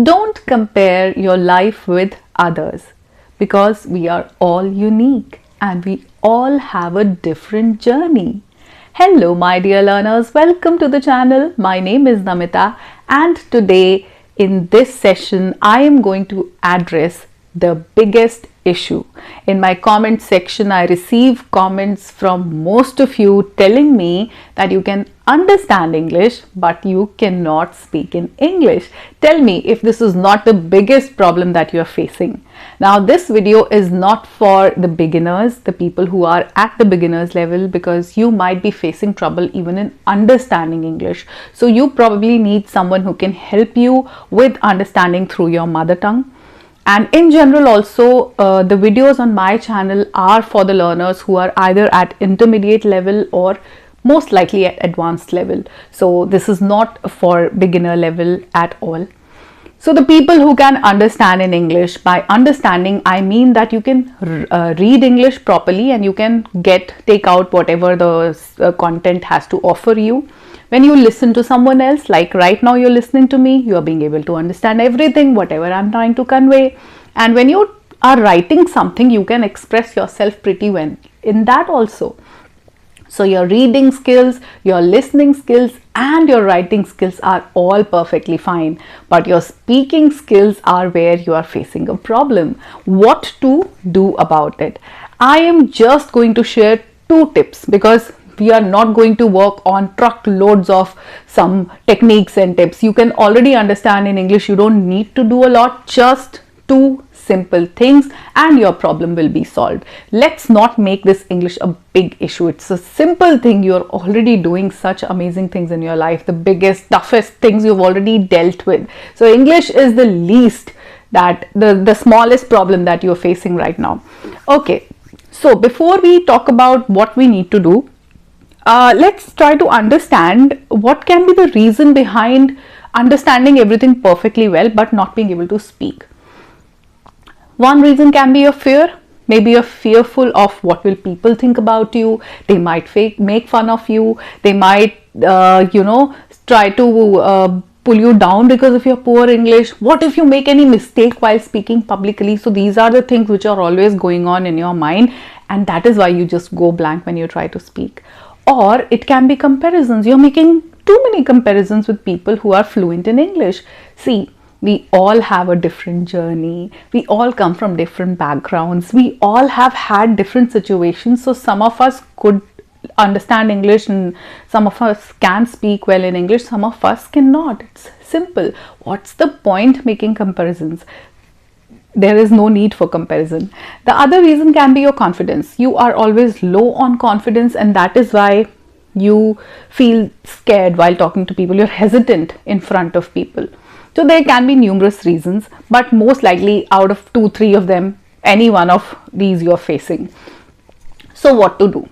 Don't compare your life with others because we are all unique and we all have a different journey. Hello my dear learners, welcome to the channel. My name is Namita and today in this session I am going to address the biggest issue. In my comment section I receive comments from most of you telling me that you can understand English but you cannot speak in English. Tell me if this is not the biggest problem that you are facing. Now this video is not for the beginners, the people who are at the beginners level, because you might be facing trouble even in understanding English. So you probably need someone who can help you with understanding through your mother tongue. And in general also, the videos on my channel are for the learners who are either at intermediate level or most likely at advanced level. So this is not for beginner level at all. So the people who can understand in English, by understanding I mean that you can read English properly and you can take out whatever the content has to offer you. When you listen to someone else, like right now you're listening to me, you are being able to understand everything, whatever I'm trying to convey. And when you are writing something, you can express yourself pretty well in that also. So your reading skills, your listening skills and your writing skills are all perfectly fine. But your speaking skills are where you are facing a problem. What to do about it? I am just going to share 2 tips because we are not going to work on truckloads of some techniques and tips. You can already understand in English. You don't need to do a lot, just 2 simple things and your problem will be solved. Let's not make this English a big issue. It's a simple thing. You're already doing such amazing things in your life. The biggest, toughest things you've already dealt with. So English is the least, that the smallest problem that you're facing right now. Okay, so before we talk about what we need to do, let's try to understand what can be the reason behind understanding everything perfectly well but not being able to speak. One reason can be a fear. Maybe you're fearful of what will people think about you. They might make fun of you. They might, try to pull you down because of your poor English. What if you make any mistake while speaking publicly? So these are the things which are always going on in your mind, and that is why you just go blank when you try to speak. Or it can be comparisons. You're making too many comparisons with people who are fluent in English. See, we all have a different journey. We all come from different backgrounds. We all have had different situations. So some of us could understand English and some of us can speak well in English. Some of us cannot. It's simple. What's the point making comparisons? There is no need for comparison. The other reason can be your confidence. You are always low on confidence and that is why you feel scared while talking to people. You're hesitant in front of people. So there can be numerous reasons, but most likely out of 2-3 of them, any one of these you're facing. So what to do?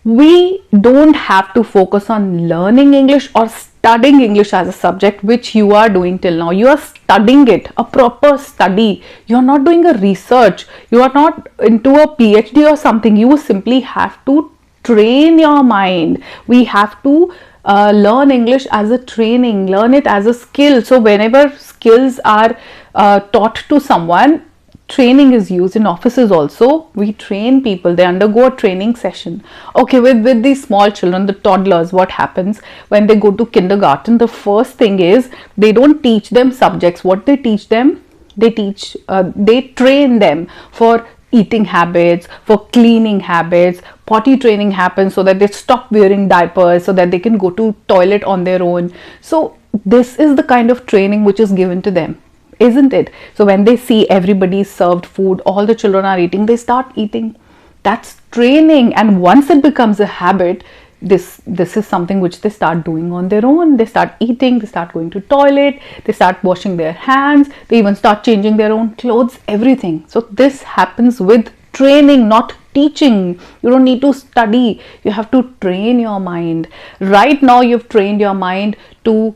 We don't have to focus on learning English or studying English as a subject, which you are doing till now. You are studying it, a proper study. You are not doing a research. You are not into a PhD or something. You simply have to train your mind. We have to learn English as a training, learn it as a skill. So whenever skills are taught to someone, training is used in offices also. We train people, they undergo a training session. Okay, with these small children, the toddlers, what happens when they go to kindergarten? The first thing is they don't teach them subjects. What they teach them? They train them for eating habits, for cleaning habits. Potty training happens so that they stop wearing diapers, so that they can go to toilet on their own. So this is the kind of training which is given to them, isn't it? So when they see everybody served food, all the children are eating, they start eating. That's training. And once it becomes a habit, this is something which they start doing on their own. They start eating, they start going to toilet, they start washing their hands, they even start changing their own clothes, everything. So this happens with training, not teaching. You don't need to study. You have to train your mind. Right now you've trained your mind to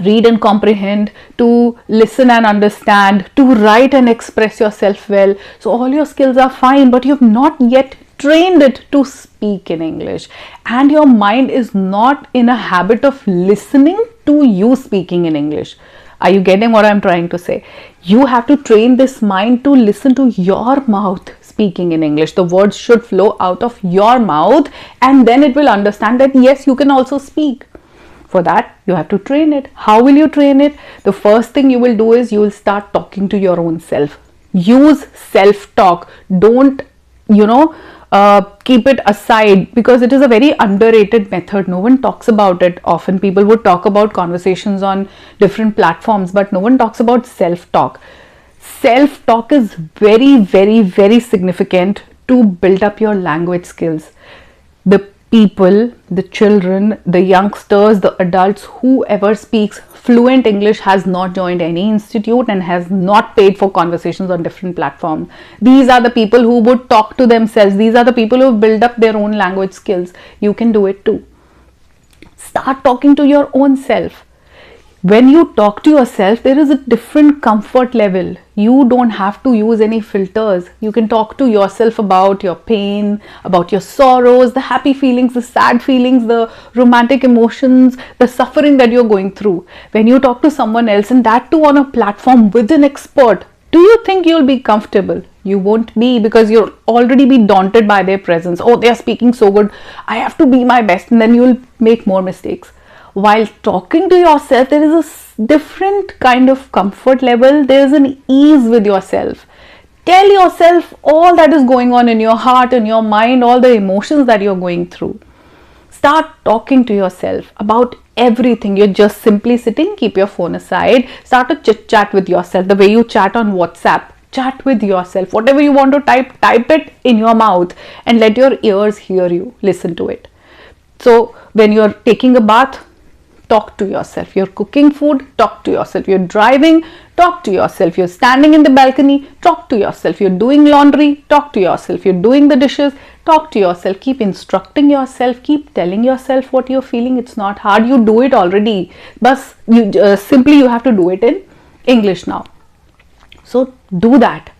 read and comprehend, to listen and understand, to write and express yourself well. So all your skills are fine, but you've not yet trained it to speak in English, and your mind is not in a habit of listening to you speaking in English. Are you getting what I'm trying to say? You have to train this mind to listen to your mouth speaking in English. The words should flow out of your mouth, and then it will understand that yes, you can also speak. For that, you have to train it. How will you train it? The first thing you will do is you will start talking to your own self. Use self-talk. Don't, keep it aside, because it is a very underrated method. No one talks about it often. People would talk about conversations on different platforms, but no one talks about self-talk. Self-talk is very, very, very significant to build up your language skills. The people, the children, the youngsters, the adults, whoever speaks fluent English has not joined any institute and has not paid for conversations on different platforms. These are the people who would talk to themselves. These are the people who build up their own language skills. You can do it too. Start talking to your own self. When you talk to yourself, there is a different comfort level. You don't have to use any filters. You can talk to yourself about your pain, about your sorrows, the happy feelings, the sad feelings, the romantic emotions, the suffering that you're going through. When you talk to someone else, and that too on a platform with an expert, do you think you'll be comfortable? You won't be, because you'll already be daunted by their presence. Oh, they're speaking so good, I have to be my best, and then you'll make more mistakes. While talking to yourself, there is a different kind of comfort level. There is an ease with yourself. Tell yourself all that is going on in your heart, in your mind, all the emotions that you're going through. Start talking to yourself about everything. You're just simply sitting, keep your phone aside, start a chit chat with yourself, the way you chat on WhatsApp. Chat with yourself. Whatever you want to type it in your mouth and let your ears hear you. Listen to it. So when you're taking a bath, talk to yourself. You're cooking food, talk to yourself. You're driving, talk to yourself. You're standing in the balcony, talk to yourself. You're doing laundry, talk to yourself. You're doing the dishes, talk to yourself. Keep instructing yourself. Keep telling yourself what you're feeling. It's not hard. You do it already. But you have to do it in English now. So do that.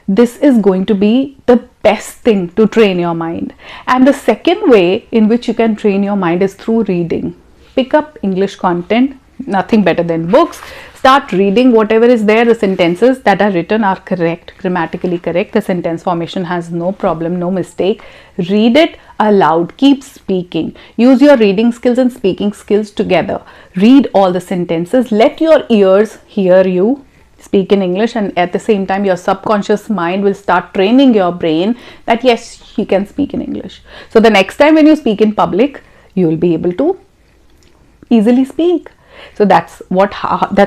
This is going to be the best thing to train your mind. And the second way in which you can train your mind is through reading. Pick up English content, nothing better than books. Start reading whatever is there. The sentences that are written are correct, grammatically correct. The sentence formation has no problem, no mistake. Read it aloud. Keep speaking. Use your reading skills and speaking skills together. Read all the sentences. Let your ears hear you speak in English, and at the same time your subconscious mind will start training your brain that yes, he can speak in English. So the next time when you speak in public, you will be able to easily speak. So that's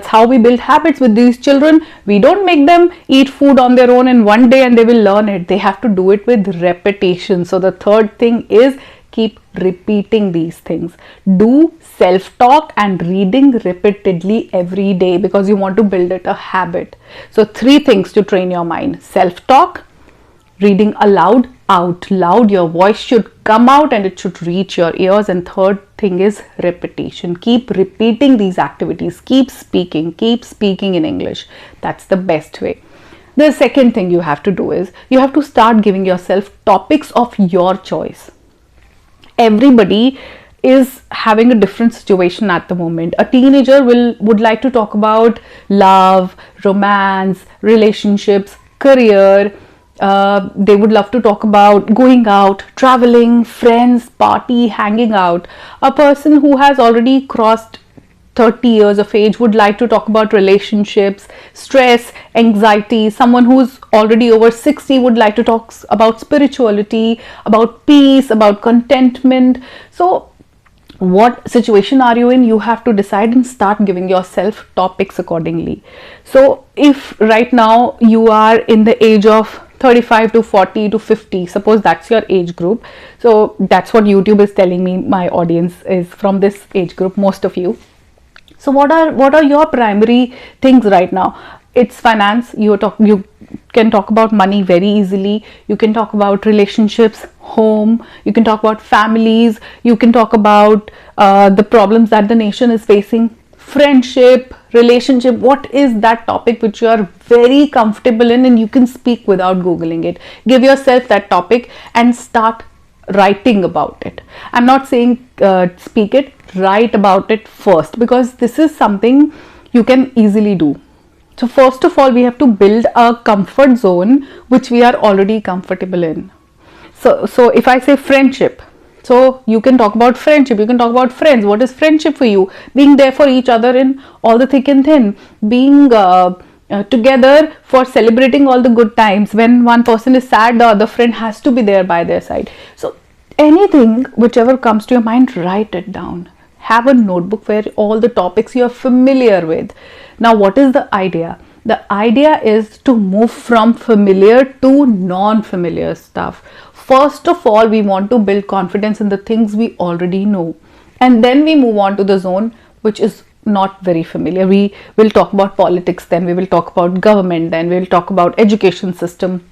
how we build habits with these children. We don't make them eat food on their own in one day and they will learn it. They have to do it with repetition. So the third thing is keep repeating these things. Do self-talk and reading repeatedly every day, because you want to build it a habit. So 3 things to train your mind: self-talk, reading aloud, out loud. Your voice should come out and it should reach your ears. And third thing is repetition. Keep repeating these activities. Keep speaking in English. That's the best way. The second thing you have to do is you have to start giving yourself topics of your choice. Everybody is having a different situation at the moment. A teenager would like to talk about love, romance, relationships, career. They would love to talk about going out, traveling, friends, party, hanging out. A person who has already crossed 30 years of age would like to talk about relationships, stress, anxiety. Someone who's already over 60 would like to talk about spirituality, about peace, about contentment. So what situation are you in? You have to decide and start giving yourself topics accordingly. So if right now you are in the age of 35 to 40 to 50, suppose that's your age group. So that's what YouTube is telling me my audience is from this age group, most of you. So what are your primary things right now? It's finance. You can talk about money very easily. You can talk about relationships, home. You can talk about families. You can talk about the problems that the nation is facing. Friendship, relationship. What is that topic which you are very comfortable in and you can speak without Googling it? Give yourself that topic and start writing about it. I'm not saying speak it, write about it first, because this is something you can easily do. So first of all, we have to build a comfort zone which we are already comfortable in. So if I say friendship, so you can talk about friendship, you can talk about friends. What is friendship for you? Being there for each other in all the thick and thin, being together for celebrating all the good times. When one person is sad, the other friend has to be there by their side. So anything, whichever comes to your mind, write it down. Have a notebook where all the topics you are familiar with. Now, what is the idea? The idea is to move from familiar to non-familiar stuff. First of all, we want to build confidence in the things we already know. And then we move on to the zone which is not very familiar. We will talk about politics, then we will talk about government, then we will talk about education system.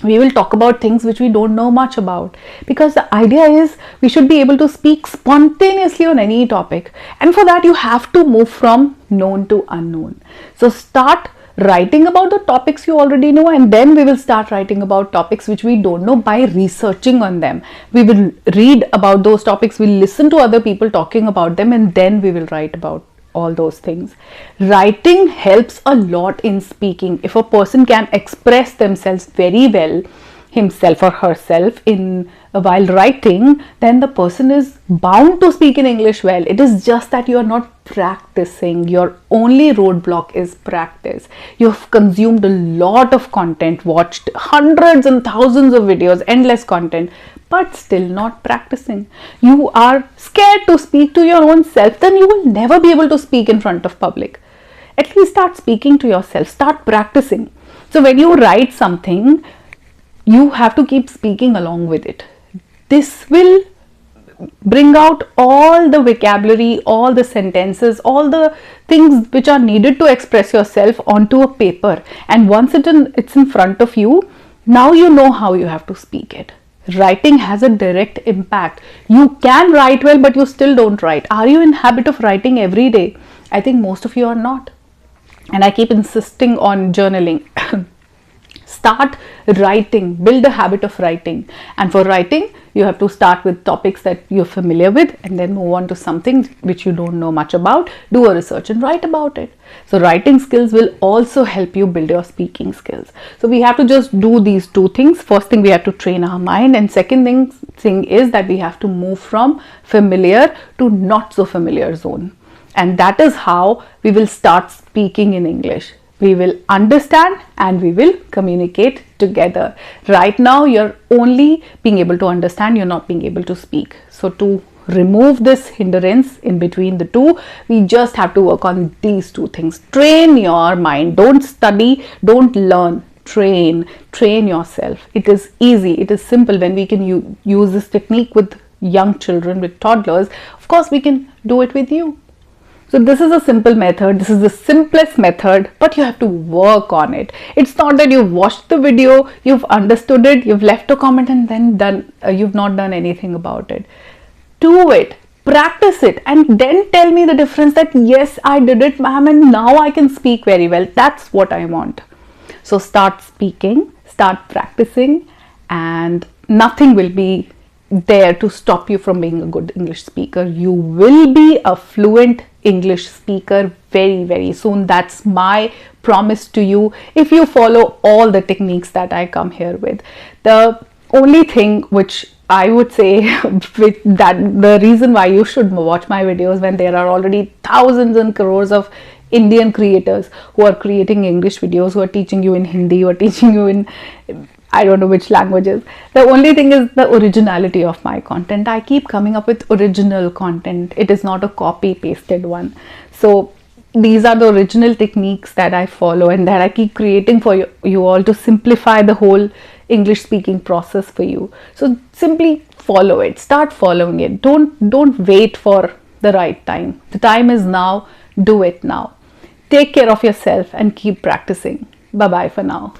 We will talk about things which we don't know much about, because the idea is we should be able to speak spontaneously on any topic, and for that you have to move from known to unknown. So start writing about the topics you already know, and then we will start writing about topics which we don't know by researching on them. We will read about those topics, we'll listen to other people talking about them, and then we will write about all those things. Writing helps a lot in speaking. If a person can express themselves very well, himself or herself, in while writing, then the person is bound to speak in English well. It is just that you are not practicing. Your only roadblock is practice. You have consumed a lot of content, watched hundreds and thousands of videos, endless content, but still not practicing. You are scared to speak to your own self, then you will never be able to speak in front of public. At least start speaking to yourself, start practicing. So when you write something, you have to keep speaking along with it. This will bring out all the vocabulary, all the sentences, all the things which are needed to express yourself onto a paper. And once it's in front of you, now you know how you have to speak it. Writing has a direct impact. You can write well, but you still don't write. Are you in habit of writing every day? I think most of you are not. And I keep insisting on journaling. Start writing, build a habit of writing. And for writing, you have to start with topics that you're familiar with, and then move on to something which you don't know much about. Do a research and write about it. So writing skills will also help you build your speaking skills. So we have to just do these two things. First thing, we have to train our mind, and second thing is that we have to move from familiar to not so familiar zone. And that is how we will start speaking in English. We will understand and we will communicate together. Right now, you're only being able to understand, you're not being able to speak. So to remove this hindrance in between the two, we just have to work on these two things. Train your mind. Don't study, don't learn. Train yourself. It is easy, it is simple. When we can use this technique with young children, with toddlers, of course we can do it with you. So this is a simple method, this is the simplest method, but you have to work on it. It's not that you've watched the video, you've understood it, you've left a comment and then you've not done anything about it. Do it, practice it, and then tell me the difference that yes, I did it, ma'am, and now I can speak very well. That's what I want. So start speaking, start practicing, and nothing will be there to stop you from being a good English speaker. You will be a fluent English speaker very, very soon. That's my promise to you if you follow all the techniques that I come here with. The only thing which I would say the reason why you should watch my videos when there are already thousands and crores of Indian creators who are creating English videos, who are teaching you in Hindi, who are teaching you in I don't know which languages. The only thing is the originality of my content. I keep coming up with original content. It is not a copy pasted one. So these are the original techniques that I follow and that I keep creating for you all to simplify the whole English speaking process for you. So simply follow it. Start following it. Don't wait for the right time. The time is now. Do it now. Take care of yourself and keep practicing. Bye bye for now.